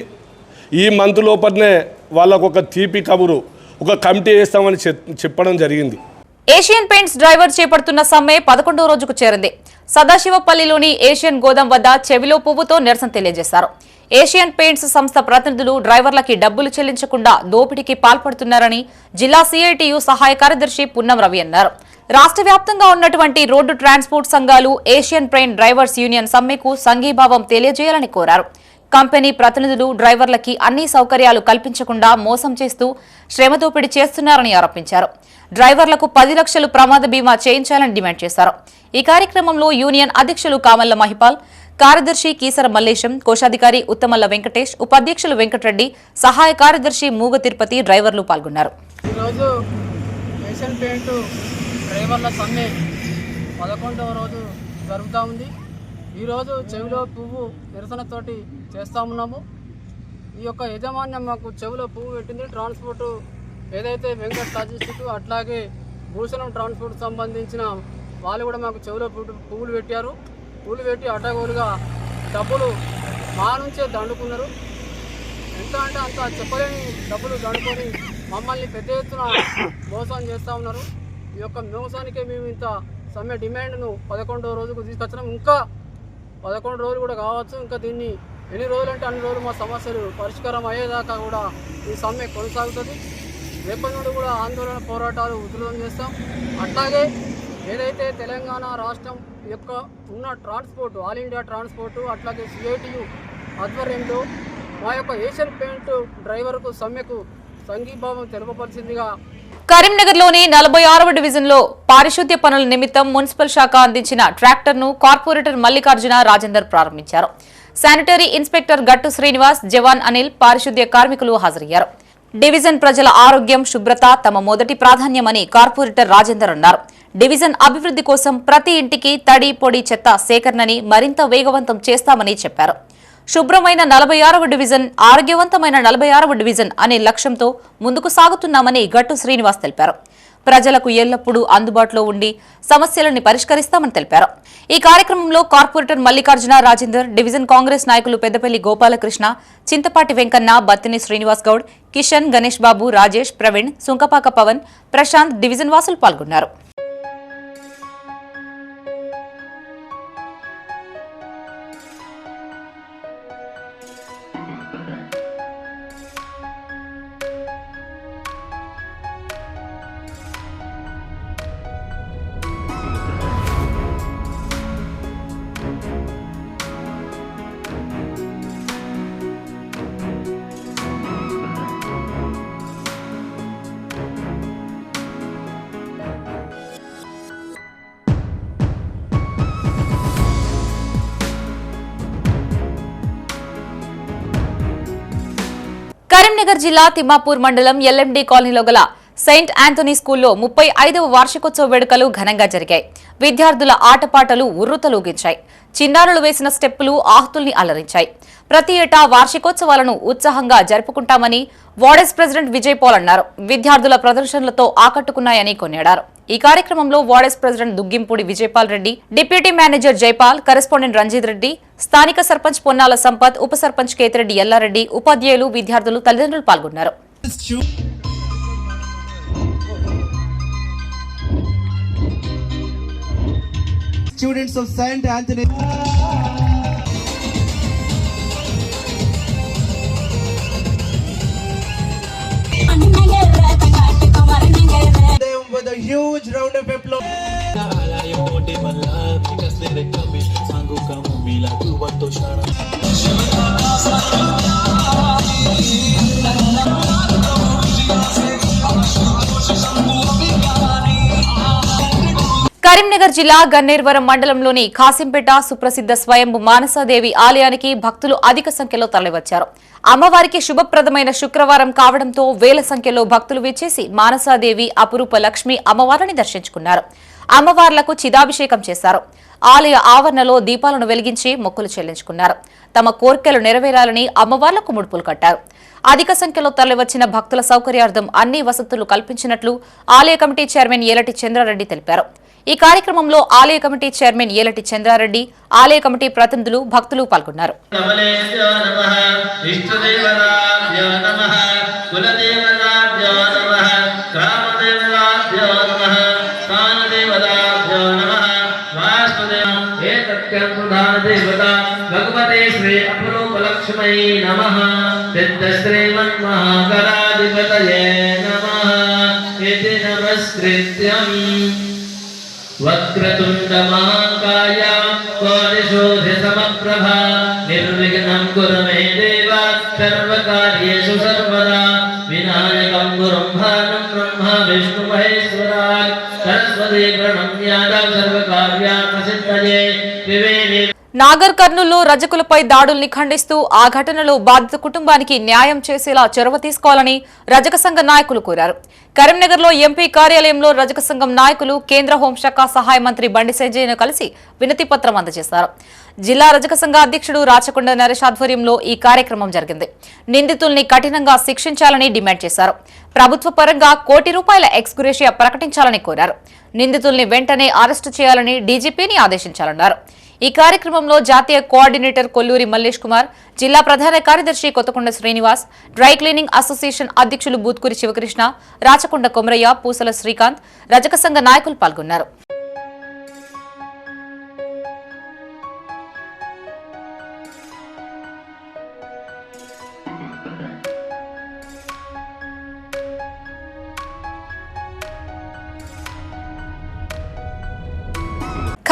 ఈ మంత్ లోపలనే వాళ్ళకు ఒక తీపి కబురు, ఒక కమిటీ వేస్తామని చెప్పడం జరిగింది. ఏషియన్ పెయింట్స్ డ్రైవర్ చేపడుతున్న సమ్మె 11వ రోజుకు చేరింది. సదాశివపల్లిలోని ఏషియన్ గోదాం వద్ద చెవిలో పువ్వుతో నిరసన తెలియజేశారు. ఏషియన్ పెయింట్స్ సంస్థ ప్రతినిధులు డ్రైవర్లకి డబ్బులు చెల్లించకుండా దోపిడీకి పాల్పడుతున్నారని జిల్లా సిఐటియు సహాయ కార్యదర్శి పున్నం రవి అన్నారు. రాష్ట్ర వ్యాప్తంగా ఉన్నటువంటి రోడ్డు ట్రాన్స్పోర్ట్ సంఘాలు ఏషియన్ పెయింట్ డ్రైవర్స్ యూనియన్ సమ్మెకు సంఘీభావం తెలియజేయాలని కోరారు. కంపెనీ ప్రతినిధులు డ్రైవర్లకి అన్ని సౌకర్యాలు కల్పించకుండా మోసం చేస్తూ శ్రమ దోపిడీ చేస్తున్నారని ఆరోపించారు. డ్రైవర్లకు 10 లక్షలు ప్రమాద బీమా చేయించాలని డిమాండ్ చేశారు. ఈ కార్యక్రమంలో యూనియన్ అధ్యక్షులు కామల్ల మహిపాల్, కార్యదర్శి కీసర మల్లేశం, కోశాధికారి ఉత్తమల్ల వెంకటేష్, ఉపాధ్యక్షులు వెంకటరెడ్డి, సహాయ కార్యదర్శి మూగ తిరుపతి డ్రైవర్లు పాల్గొన్నారు. ఈరోజు ఏషియన్ పెయింట్ డ్రైవర్ల సమ్మె 11వ రోజు జరుగుతూ ఉంది. ఈరోజు చెవిలో పువ్వు నిరసనతోటి చేస్తూ ఉన్నాము. ఈ యొక్క యజమాన్యం మాకు చెవిలో పువ్వు పెట్టింది. ట్రాన్స్పోర్టు ఏదైతే వెంకట్ లాజిస్టిక్, అట్లాగే భూషణం ట్రాన్స్పోర్ట్ సంబంధించిన వాళ్ళు కూడా మాకు చెవిలో పువ్వులు పెట్టారు. పువ్వులు పెట్టి అడ్డగోలుగా డబ్బులు మా నుంచే దండుకున్నారు. ఎంత అంటే అంత చెప్పలేని డబ్బులు దండుకొని మమ్మల్ని పెద్ద ఎత్తున మోసం చేస్తూ ఉన్నారు. ఈ యొక్క మోసానికే మేము ఇంత సమ్మె డిమాండ్ను 11వ రోజుకు తీసుకొచ్చినాం. ఇంకా 11 రోజులు కూడా కావచ్చు. ఇంకా దీన్ని ఎన్ని రోజులు అంటే అన్ని రోజులు మా సమస్యలు పరిష్కారం అయ్యేదాకా కూడా ఈ సమ్మె కొనసాగుతుంది. రేపటి నుండి కూడా ఆందోళన పోరాటాలు ఉధృతం చేస్తాం. అట్లాగే ఏదైతే తెలంగాణ రాష్ట్రం యొక్క ఉన్న ట్రాన్స్పోర్ట్ ఆల్ ఇండియా ట్రాన్స్పోర్టు అట్లాగే సిఐటియు ఆధ్వర్యంలో మా యొక్క ఏషియన్ పెయింట్ డ్రైవర్కు సమ్మెకు సంఘీభావం తెలుపవలసిందిగా కరీంనగర్లోని 46వ డివిజన్లో పారిశుద్ధ్య పనుల నిమిత్తం మున్సిపల్ శాఖ అందించిన ట్రాక్టర్ను కార్పొరేటర్ మల్లికార్జున రాజేందర్ ప్రారంభించారు. శానిటరీ ఇన్స్పెక్టర్ గట్టు శ్రీనివాస్, జవాన్ అనిల్, పారిశుద్ధ్య కార్మికులు హాజరయ్యారు. డివిజన్ ప్రజల ఆరోగ్యం, శుభ్రత తమ మొదటి ప్రాధాన్యమని కార్పొరేటర్ రాజేందర్ అన్నారు. డివిజన్ అభివృద్ధి కోసం ప్రతి ఇంటికి తడి, పొడి చెత్త సేకరణని మరింత వేగవంతం చేస్తామని చెప్పారు. శుభ్రమైన 46వ డివిజన్, ఆరోగ్యవంతమైన 46వ డివిజన్ అనే లక్ష్యంతో ముందుకు సాగుతున్నామని గట్టు శ్రీనివాస్ తెలిపారు. ప్రజలకు ఎల్లప్పుడూ అందుబాటులో ఉండి సమస్యలను పరిష్కరిస్తామని తెలిపారు. ఈ కార్యక్రమంలో కార్పొరేటర్ మల్లికార్జున రాజేందర్, డివిజన్ కాంగ్రెస్ నాయకులు పెద్దపల్లి గోపాలకృష్ణ, చింతపాటి వెంకన్న, బత్తిని శ్రీనివాస్ గౌడ్, కిషన్, గణేష్ బాబు, రాజేష్, ప్రవీణ్, సుంకపాక పవన్, ప్రశాంత్, డివిజన్ వాసులు పాల్గొన్నారు. కరీంనగర్ జిల్లా తిమ్మాపూర్ మండలం ఎల్ఎండి కాలనీలో గల సెయింట్ ఆంథోనీ స్కూల్లో 35వ వార్షికోత్సవ వేడుకలు ఘనంగా జరిగాయి. విద్యార్థుల ఆటపాటలు ఉర్రూతలూగించాయి. చిన్నారులు వేసిన స్టెప్పులు ఆహుతుల్ని అలరించాయి. ప్రతి ఏటా వార్షికోత్సవాలను ఉత్సాహంగా జరుపుకుంటామని వార్డెస్ ప్రెసిడెంట్ విజయ్ పాల్ అన్నారు. విద్యార్థుల ప్రదర్శనలతో ఆకట్టుకున్నాయని కొనియాడారు. ఈ కార్యక్రమంలో వార్డెస్ president Duggimpudi Vijayapal Reddy, deputy manager Jaipal, correspondent Ranjith Reddy, స్థానిక సర్పంచ్ పొన్నాల సంపత్, ఉప సర్పంచ్ కేతిరెడ్డి ఎల్లారెడ్డి, ఉపాధ్యాయులు, విద్యార్థులు, తల్లిదండ్రులు పాల్గొన్నారు. Students of Saint Anthony. With a huge round of applause. Karimnagar జిల్లా గన్నేర్వరం మండలంలోని ఖాసింపేట సుప్రసిద్ధ స్వయంభు మానసాదేవి ఆలయానికి భక్తులు అధిక సంఖ్యలో తరలివచ్చారు. అమ్మవారికి శుభప్రదమైన శుక్రవారం కావడంతో వేల సంఖ్యలో భక్తులు విచ్చేసి మానసాదేవి అపురూప లక్ష్మి అమ్మవారిని దర్శించుకున్నారు. అమ్మవార్లకు చిదాభిషేకం చేశారు. ఆలయ ఆవరణలో దీపాలను వెలిగించి మొక్కులు చెల్లించుకున్నారు. తమ కోర్కెలు నెరవేరాలని అమ్మవార్లకు ముడుపులు కట్టారు. అధిక సంఖ్యలో తరలివచ్చిన భక్తుల సౌకర్యార్థం అన్ని వసతులు కల్పించినట్లు ఆలయ కమిటీ చైర్మన్ ఏలటి చంద్రారెడ్డి తెలిపారు. ఈ కార్యక్రమంలో ఆలయ కమిటీ చైర్మన్ ఏలటి చంద్రారెడ్డి, ఆలయ కమిటీ ప్రతినిధులు, భక్తులు పాల్గొన్నారు. భగవతే శ్రీ అపురూపలక్ష్మై నమః. సిద్ధశ్రీమన్మహాగణాధిపతయే నమః. ఇతి నమస్కృత్యం వక్రతుండమహాకాయ కోటిశోధి సమప్రభ నిర్విఘ్నం కురు మే దేవ సర్వకార్యేషు సర్వదా. వినాయకం గురుం భానం బ్రహ్మ విష్ణు మహేశ్వరాత్ సరస్వతి ప్రణమ్యాద సర్వకార్యార్థ సిద్ధయే వివేని. నాగర్ కర్నూల్లో రజకులపై దాడుల్ని ఖండిస్తూ ఆ ఘటనలో బాధిత కుటుంబానికి న్యాయం చేసేలా చొరవ తీసుకోవాలని రజక సంఘ నాయకులు కోరారు. కరీంనగర్లో ఎంపీ కార్యాలయంలో రజక సంఘం నాయకులు కేంద్ర హోంశాఖ సహాయ మంత్రి బండి సంజయ్ను కలిసి వినతి పత్రం అందజేశారు. జిల్లా రజక సంఘ అధ్యక్షుడు రాచకొండ నరేష్ ఆధ్వర్యంలో ఈ కార్యక్రమం జరిగింది. నిందితుల్ని కఠినంగా శిక్షించాలని డిమాండ్ చేశారు. ప్రభుత్వ పరంగా ₹1 కోటి ఎక్స్గ్రేషియా ప్రకటించాలని కోరారు. నిందితుల్ని వెంటనే అరెస్టు చేయాలని డీజీపీని ఆదేశించాలన్నారు. ఈ కార్యక్రమంలో జాతీయ కోఆర్డినేటర్ కొల్లూరి మల్లేష్ కుమార్, జిల్లా ప్రధాన కార్యదర్శి Kothakonda Srinivas, dry cleaning association అధ్యక్షులు బూత్కూరి శివకృష్ణ, రాచకొండ కొమరయ్య, పూసల శ్రీకాంత్, రజక సంఘ నాయకులు పాల్గొన్నారు.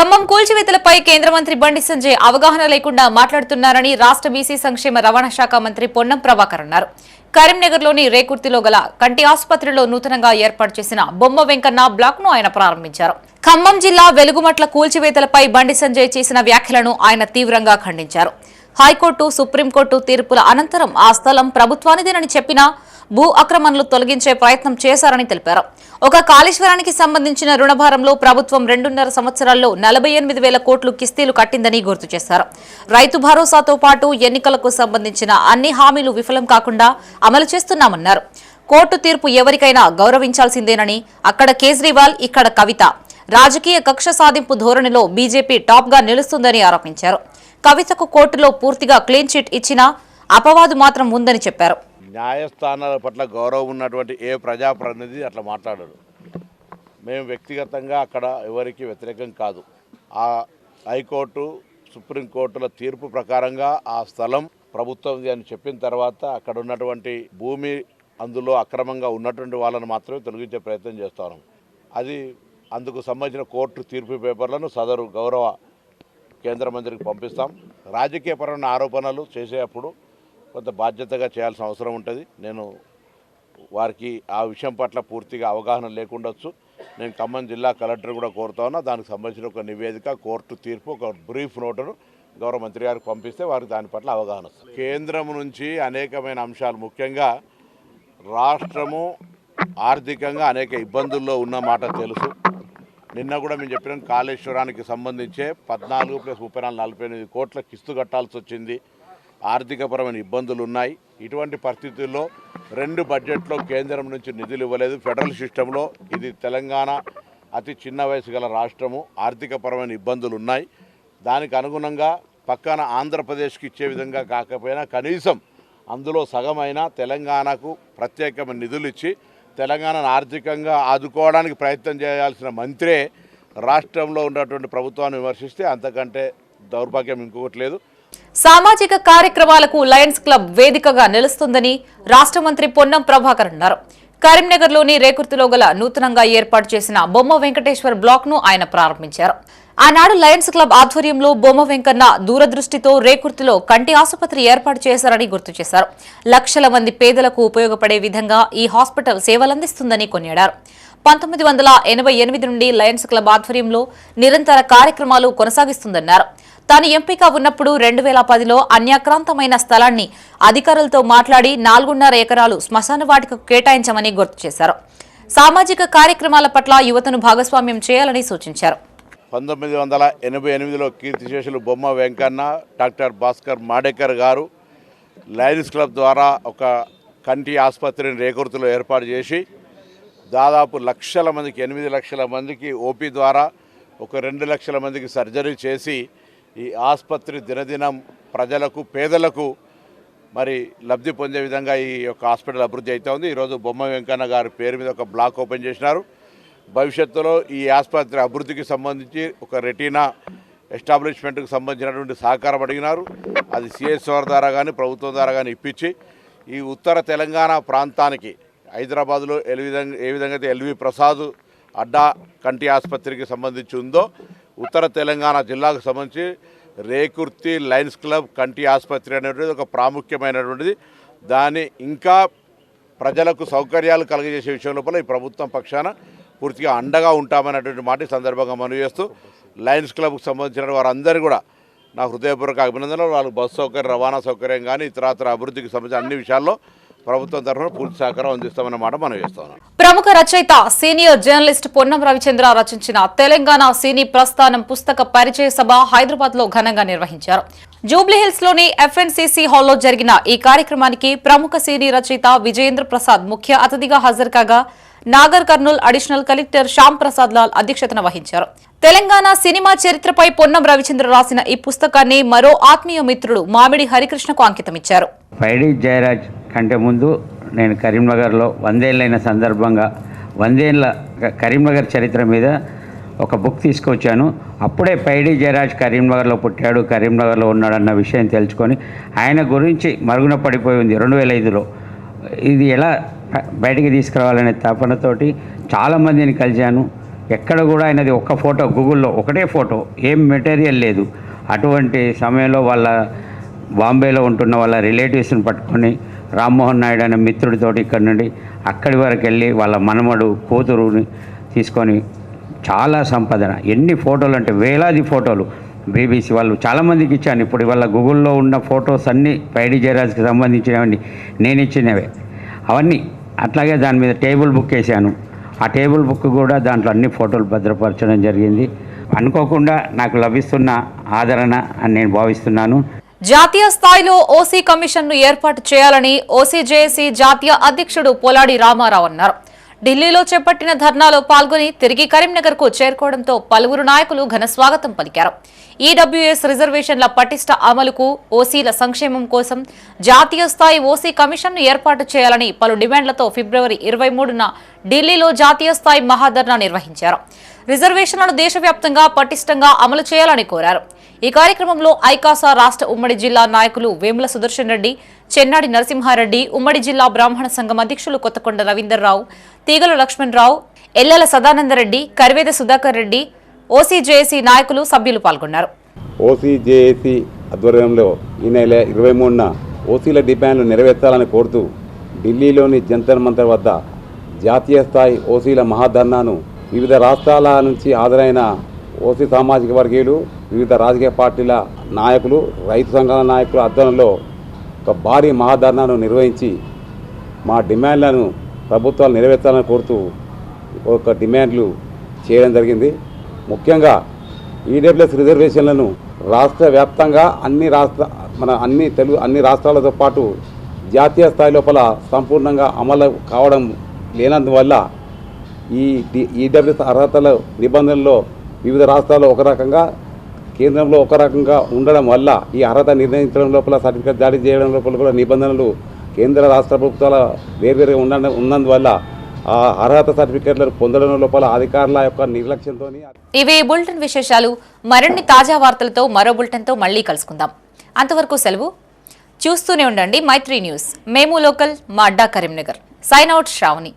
ఖమ్మం కూల్చివేతలపై కేంద్ర మంత్రి బండి సంజయ్ అవగాహన లేకుండా మాట్లాడుతున్నారని రాష్ట్ర బీసీ సంక్షేమ రవాణా శాఖ మంత్రి పొన్నం ప్రభాకర్ అన్నారు. కరీంనగర్లోని రేకుర్తిలో గల కంటి ఆసుపత్రిలో నూతనంగా ఏర్పాటు చేసిన బొమ్మ వెంకన్న బ్లాక్ ను ఆయన ప్రారంభించారు. ఖమ్మం జిల్లా వెలుగుమట్ల కూల్చివేతలపై బండి సంజయ్ చేసిన వ్యాఖ్యలను ఆయన తీవ్రంగా ఖండించారు. హైకోర్టు, సుప్రీంకోర్టు తీర్పుల అనంతరం ఆ స్థలం ప్రభుత్వానిదేనని చెప్పినా భూ అక్రమణలు తొలగించే ప్రయత్నం చేశారని తెలిపారు. ఒక కాళేశ్వరానికి సంబంధించిన రుణభారంలో ప్రభుత్వం 2.5 సంవత్సరాల్లో 48,000 కోట్లు కిస్తీలు కట్టిందని గుర్తు చేశారు. రైతు భరోసాతో పాటు ఎన్నికలకు సంబంధించిన అన్ని హామీలు విఫలం కాకుండా అమలు చేస్తున్నామన్నారు. కోర్టు తీర్పు ఎవరికైనా గౌరవించాల్సిందేనని, అక్కడ కేజ్రీవాల్, ఇక్కడ కవిత రాజకీయ కక్ష సాధింపు ధోరణిలో బీజేపీ టాప్ గా నిలుస్తుందని ఆరోపించారు. కవితకు కోర్టులో పూర్తిగా క్లీన్ చిట్ ఇచ్చినా అపవాదు మాత్రం ఉందని చెప్పారు. న్యాయస్థానాల పట్ల గౌరవం ఉన్నటువంటి ఏ ప్రజాప్రతినిధి అట్లా మాట్లాడరు. మేము వ్యక్తిగతంగా అక్కడ ఎవరికి వ్యతిరేకం కాదు. ఆ హైకోర్టు, సుప్రీంకోర్టుల తీర్పు ప్రకారంగా ఆ స్థలం ప్రభుత్వం అని చెప్పిన తర్వాత అక్కడ ఉన్నటువంటి భూమి అందులో అక్రమంగా ఉన్నటువంటి వాళ్ళని మాత్రమే తొలగించే ప్రయత్నం చేస్తాను. అది అందుకు సంబంధించిన కోర్టు తీర్పు పేపర్లను సదరు గౌరవ కేంద్ర మంత్రికి పంపిస్తాం. రాజకీయపరమైన ఆరోపణలు చేసేటప్పుడు కొంత బాధ్యతగా చేయాల్సిన అవసరం ఉంటుంది. నేను వారికి ఆ విషయం పట్ల పూర్తిగా అవగాహన లేకుండొచ్చు. నేను ఖమ్మం జిల్లా కలెక్టర్ కూడా కోరుతా ఉన్నా. దానికి సంబంధించిన ఒక నివేదిక, కోర్టు తీర్పు, ఒక బ్రీఫ్ నోటును గౌరవ మంత్రి గారికి పంపిస్తే వారికి దాని పట్ల అవగాహన వస్తుంది. కేంద్రం నుంచి అనేకమైన అంశాలు, ముఖ్యంగా రాష్ట్రము ఆర్థికంగా అనేక ఇబ్బందుల్లో ఉన్న మాట తెలుసు. నిన్న కూడా మేము చెప్పిన కాళేశ్వరానికి సంబంధించే 14 + 34 48 కోట్ల కిస్తు కట్టాల్సి వచ్చింది. ఆర్థికపరమైన ఇబ్బందులు ఉన్నాయి. ఇటువంటి పరిస్థితుల్లో 2 బడ్జెట్లో కేంద్రం నుంచి నిధులు ఇవ్వలేదు. ఫెడరల్ సిస్టంలో ఇది తెలంగాణ అతి చిన్న వయసు గల రాష్ట్రము, ఆర్థికపరమైన ఇబ్బందులు ఉన్నాయి. దానికి అనుగుణంగా పక్కన ఆంధ్రప్రదేశ్కి ఇచ్చే విధంగా కాకపోయినా కనీసం అందులో సగమైన తెలంగాణకు ప్రత్యేకమైన నిధులు ఇచ్చి తెలంగాణను ఆర్థికంగా ఆదుకోవడానికి ప్రయత్నం చేయాల్సిన మంత్రే రాష్ట్రంలో ఉన్నటువంటి ప్రభుత్వాన్ని విమర్శిస్తే అంతకంటే దౌర్భాగ్యం ఇంకొకటి లేదు. సామాజిక కార్యక్రమాలకు లయన్స్ క్లబ్ వేదికగా నిలుస్తుందని రాష్ట్ర మంత్రి పొన్నం ప్రభాకర్ అన్నారు. కరీంనగర్లోని రేకుర్తిలో గల నూతనంగా ఏర్పాటు చేసిన బొమ్మ వెంకటేశ్వర బ్లాక్ ను ఆయన ప్రారంభించారు. ఆనాడు లయన్స్ క్లబ్ ఆధ్వర్యంలో బొమ్మ వెంకన్న దూరదృష్టితో రేకుర్తిలో కంటి ఆసుపత్రి ఏర్పాటు చేశారని గుర్తు చేశారు. లక్షల మంది పేదలకు ఉపయోగపడే విధంగా ఈ హాస్పిటల్ సేవలందిస్తుందని కొనియాడారు. 1988 నుండి లయన్స్ క్లబ్ ఆధ్వర్యంలో నిరంతర కార్యక్రమాలు కొనసాగిస్తుందన్నారు. తాను ఎంపీగా ఉన్నప్పుడు 2010లో అన్యాక్రాంతమైన స్థలాన్ని అధికారులతో మాట్లాడి 4.5 ఎకరాలు శ్మశాన వాటికకు కేటాయించామని గుర్తు చేశారు. సామాజిక కార్యక్రమాల పట్ల యువతను భాగస్వామ్యం చేయాలని సూచించారు. 1988లో కీర్తిశేషులు బొమ్మ వెంకన్న, డాక్టర్ భాస్కర్ మాడేకర్ గారు లయన్స్ క్లబ్ ద్వారా ఒక కంటి ఆసుపత్రిని రేకుర్తిలో ఏర్పాటు చేసి దాదాపు లక్షల మందికి, 8 లక్షల మందికి ఓపీ ద్వారా ఒక 2 లక్షల మందికి సర్జరీ చేసి ఈ ఆసుపత్రి దినదినం ప్రజలకు, పేదలకు మరి లబ్ధి పొందే విధంగా ఈ యొక్క హాస్పిటల్ అభివృద్ధి అవుతూ ఉంది. ఈరోజు బొమ్మ వెంకన్న గారి పేరు మీద ఒక బ్లాక్ ఓపెన్ చేసినారు. భవిష్యత్తులో ఈ ఆసుపత్రి అభివృద్ధికి సంబంధించి ఒక రెటీనా ఎస్టాబ్లిష్మెంట్కి సంబంధించినటువంటి సహకారం అడిగినారు. అది సిఎస్ఆర్ ద్వారా కానీ ప్రభుత్వం ద్వారా కానీ ఇప్పించి ఈ ఉత్తర తెలంగాణ ప్రాంతానికి హైదరాబాద్లో ఏ విధంగా అయితే ఎల్వి ప్రసాద్ అడ్డా కంటి ఆసుపత్రికి సంబంధించి ఉందో ఉత్తర తెలంగాణ జిల్లాకు సంబంధించి రేకుర్తి లయన్స్ క్లబ్ కంటి ఆసుపత్రి అనేటువంటిది ఒక ప్రాముఖ్యమైనటువంటిది. దాన్ని ఇంకా ప్రజలకు సౌకర్యాలు కలుగజేసే విషయం లోపల ఈ ప్రభుత్వం పక్షాన పూర్తిగా అండగా ఉంటామనేటువంటి మాట ఈ సందర్భంగా మనవి చేస్తూ లయన్స్ క్లబ్కు సంబంధించిన వారందరూ కూడా నా హృదయపూర్వక అభినందనలు. వాళ్ళకు బస్సు సౌకర్యం, రవాణా సౌకర్యం కానీ ఇతరత్ర అభివృద్ధికి సంబంధించిన అన్ని విషయాల్లో ప్రభుత్వం తరఫున పూర్తి సహకారం అందిస్తామన్నమాట మనం చేస్తాం. ప్రముఖ రచయిత, సీనియర్ జర్నలిస్ట్ పొన్నం రవిచంద్ర రచించిన తెలంగాణ సినీ ప్రస్థానం పుస్తక పరిచయ సభ హైదరాబాద్ లో ఘనంగా నిర్వహించారు. జూబ్లీహిల్స్ లోని ఎఫ్ఎన్సీసీ హాల్లో జరిగిన ఈ కార్యక్రమానికి ప్రముఖ సినీ రచయిత విజయేంద్ర ప్రసాద్ ముఖ్య అతిథిగా హాజరు కాగా నాగర్ కర్నూల్ అడిషనల్ కలెక్టర్ శ్యామ్ ప్రసాద్ లాల్ అధ్యక్షతన వహించారు. తెలంగాణ సినిమా చరిత్రపై పొన్నం రవిచంద్ర రాసిన ఈ పుస్తకాన్ని మరో ఆత్మీయ మిత్రుడు మామిడి హరికృష్ణకు అంకితమిచ్చారు. పైడి జయరాజ్ కంటే ముందు నేను కరీంనగర్లో 100 ఏళ్ళైన సందర్భంగా 100 ఏళ్ళ కరీంనగర్ చరిత్ర మీద ఒక బుక్ తీసుకొచ్చాను. అప్పుడే పైడి జయరాజ్ కరీంనగర్లో పుట్టాడు, కరీంనగర్లో ఉన్నాడన్న విషయం తెలుసుకొని ఆయన గురించి మరుగున పడిపోయి ఉంది 2005లో. ఇది ఎలా బయటికి తీసుకురావాలనే తపనతోటి చాలామందిని కలిశాను. ఎక్కడ కూడా ఆయనది ఒక్క ఫోటో గూగుల్లో ఒకటే ఫోటో, ఏం మెటీరియల్ లేదు. అటువంటి సమయంలో వాళ్ళ బాంబేలో ఉంటున్న వాళ్ళ రిలేటివ్స్ని పట్టుకొని రామ్మోహన్ నాయుడు అనే మిత్రుడితోటి ఇక్కడ నుండి అక్కడి వరకు వెళ్ళి వాళ్ళ మనమడు కూతురుని తీసుకొని చాలా సంపాదన, ఎన్ని ఫోటోలు అంటే వేలాది ఫోటోలు బీబీసీ వాళ్ళు చాలామందికి ఇచ్చాను. ఇప్పుడు వాళ్ళ గూగుల్లో ఉన్న ఫొటోస్ అన్నీ పైడి జయరాజ్కి సంబంధించినవన్నీ నేను ఇచ్చినవే అవన్నీ. అట్లాగే దాని మీద టేబుల్ బుక్ వేసాను. ఆ టేబుల్ బుక్ కూడా దాంట్లో అన్ని ఫోటోలు భద్రపరచడం జరిగింది. అనుకోకుండా నాకు లభిస్తున్న ఆదరణ అని నేను భావిస్తున్నాను. జాతీయ స్థాయిలో ఓసీ కమిషన్ను ఏర్పాటు చేయాలని ఓసీజేఏసీ జాతీయ అధ్యక్షుడు పోలాడి రామారావు అన్నారు. ఢిల్లీలో చేపట్టిన ధర్నాలో పాల్గొని తిరిగి కరీంనగర్కు చేరుకోవడంతో పలువురు నాయకులు ఘన స్వాగతం పలికారు. ఈడబ్ల్యూఎస్ రిజర్వేషన్ల పటిష్ట అమలుకు, ఓసీల సంక్షేమం కోసం జాతీయ స్థాయి ఓసీ కమిషన్ను ఏర్పాటు చేయాలని పలు డిమాండ్లతో ఫిబ్రవరి 23న ఢిల్లీలో జాతీయ స్థాయి మహాధర్నా నిర్వహించారు. రిజర్వేషన్లను దేశవ్యాప్తంగా పటిష్టంగా అమలు చేయాలని కోరారు. ఈ కార్యక్రమంలో ఐకాసా రాష్ట్ర ఉమ్మడి జిల్లా నాయకులు వేముల సుదర్శన్ రెడ్డి, చెన్నాడి నరసింహారెడ్డి, ఉమ్మడి జిల్లా బ్రాహ్మణ సంఘం అధ్యక్షులు కొత్తకొండ రవీందర్రావు, తీగల లక్ష్మణరావు, ఎల్లెల సదానందరెడ్డి, కరివేద సుధాకర్ రెడ్డి, ఓసీజేఏసీ నాయకులు, సభ్యులు పాల్గొన్నారు. ఓసీజేఏసీ ఆధ్వర్యంలో ఈ నెల 23న ఓసీల డిమాండ్లు నెరవేర్చాలని కోరుతూ ఢిల్లీలోని జంతర్ మంతర్ వద్ద జాతీయ స్థాయి ఓసీల మహాధర్నాను వివిధ రాష్ట్రాల నుంచి హాజరైన ఓసీ సామాజిక వర్గీయులు, వివిధ రాజకీయ పార్టీల నాయకులు, రైతు సంఘాల నాయకుల ఆధ్వర్యంలో ఒక భారీ మహాధర్నాను నిర్వహించి మా డిమాండ్లను ప్రభుత్వాలు నెరవేర్చాలని కోరుతూ ఒక డిమాండ్లు చేయడం జరిగింది. ముఖ్యంగా ఈడబ్ల్యూఎస్ రిజర్వేషన్లను రాష్ట్ర వ్యాప్తంగా అన్ని రాష్ట్రాలతో పాటు జాతీయ స్థాయి లోపల సంపూర్ణంగా అమలు కావడం లేనందువల్ల ఈ ఈడబ్ల్యూఎస్ అర్హతల నిబంధనల్లో వివిధ రాష్ట్రాల్లో ఒక రకంగా, కేంద్రంలో ఒక రకంగా ఉండడం వల్ల ఈ అర్హత నిర్ణయించడం లోపల, సర్టిఫికేట్ జారీ చేయడం లోపల కూడా నిబంధనలు కేంద్ర రాష్ట్ర ప్రభుత్వాల వేర్వేరుగా ఉన్నందువల్ల ఆ అర్హత సర్టిఫికేట్లను పొందడం లోపల అధికారుల యొక్క నిర్లక్ష్యంతో. ఇవే బులెటిన్ విశేషాలు. మరిన్ని తాజా వార్తలతో మరో బులెటిన్తో మళ్ళీ కలుసుకుందాం. అంతవరకు సెలవు. చూస్తూనే ఉండండి మైత్రి న్యూస్. మేము లోకల్, మా అడ్డా కరీంనగర్. Sign out Shravani.